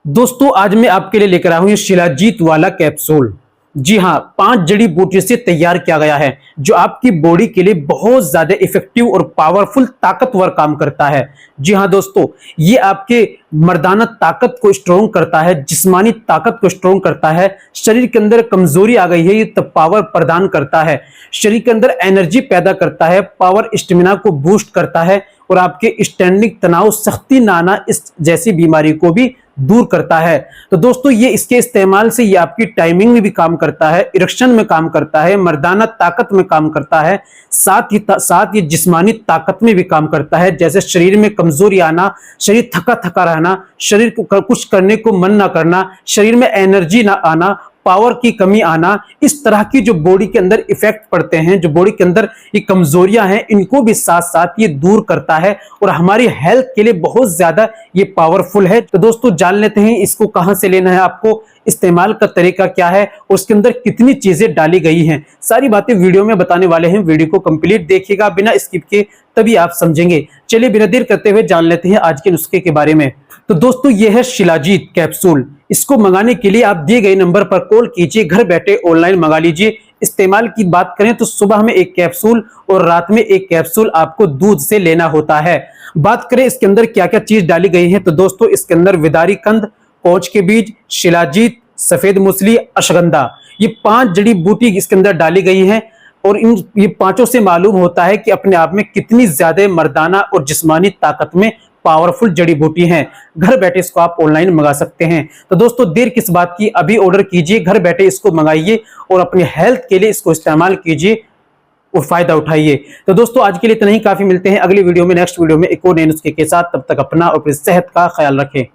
दोस्तों आज मैं आपके लिए लेकर आया हूं ये शिलाजीत वाला कैप्सूल। जी हां, 5 जड़ी बूटियों से तैयार किया गया है जो आपकी बॉडी के लिए बहुत ज्यादा इफेक्टिव और पावरफुल ताकतवर काम करता है। जी हां दोस्तों, ये आपके मर्दाना ताकत को स्ट्रॉन्ग करता है, जिस्मानी ताकत को स्ट्रॉन्ग करता है। शरीर के अंदर कमजोरी आ गई है, ये तब पावर प्रदान करता है। शरीर के अंदर एनर्जी पैदा करता है, पावर स्टेमिना को बूस्ट करता है और आपके स्टैंडिंग तनाव, सख्ती ना आना इस जैसी बीमारी को भी दूर करता है। तो दोस्तों ये इसके इस्तेमाल से ये आपकी टाइमिंग में भी काम करता है, इरेक्शन में काम करता है, मर्दाना ताकत में काम करता है, साथ ये जिस्मानी ताकत में भी काम करता है। जैसे शरीर में कमजोरी आना, शरीर थका थका रहना, शरीर को कुछ करने को मन ना करना, शरीर में एनर्जी ना आना, पावर की कमी आना, इस तरह की जो बॉडी के अंदर इफेक्ट पड़ते हैं, जो बॉडी के अंदर ये कमजोरियां हैं, इनको भी साथ साथ ये दूर करता है और हमारी हेल्थ के लिए बहुत ज्यादा ये पावरफुल है। तो दोस्तों जान लेते हैं इसको कहां से लेना है, आपको इस्तेमाल का तरीका क्या है और उसके अंदर कितनी चीजें डाली गई हैं, सारी बातें वीडियो में बताने वाले हैं। वीडियो को कंप्लीट देखिएगा बिना स्किप के, तभी आप समझेंगे। चलिए बिना देर करते हुए जान लेते हैं आज के नुस्खे के बारे में। तो दोस्तों ये है शिलाजीत कैप्सूल। इसको मंगाने के लिए आप दिए गए नंबर पर कॉल कीजिए, घर बैठे ऑनलाइन मंगा लीजिए। इस्तेमाल की बात करें तो सुबह में 1 कैप्सूल और रात में 1 कैप्सूल आपको दूध से लेना होता है। बात करें इसके अंदर क्या क्या चीज डाली गई है, तो दोस्तों इसके अंदर विदारी कंद, कोच के बीज, शिलाजीत, सफेद मूसली, अश्वगंधा, ये 5 जड़ी बूटी इसके अंदर डाली गई हैं। और ये पांचों से मालूम होता है कि अपने आप में कितनी ज्यादा मर्दाना और जिस्मानी ताकत में पावरफुल जड़ी बूटी हैं। घर बैठे इसको आप ऑनलाइन मंगा सकते हैं। तो दोस्तों देर किस बात की, अभी ऑर्डर कीजिए, घर बैठे इसको मंगाइए और अपने हेल्थ के लिए इसको इस्तेमाल कीजिए और फायदा उठाइए। तो दोस्तों आज के लिए इतना ही काफी। मिलते हैं अगली वीडियो में, नेक्स्ट वीडियो में एक और नए नुस्खे के साथ। तब तक अपना और अपनी सेहत का ख्याल रखें।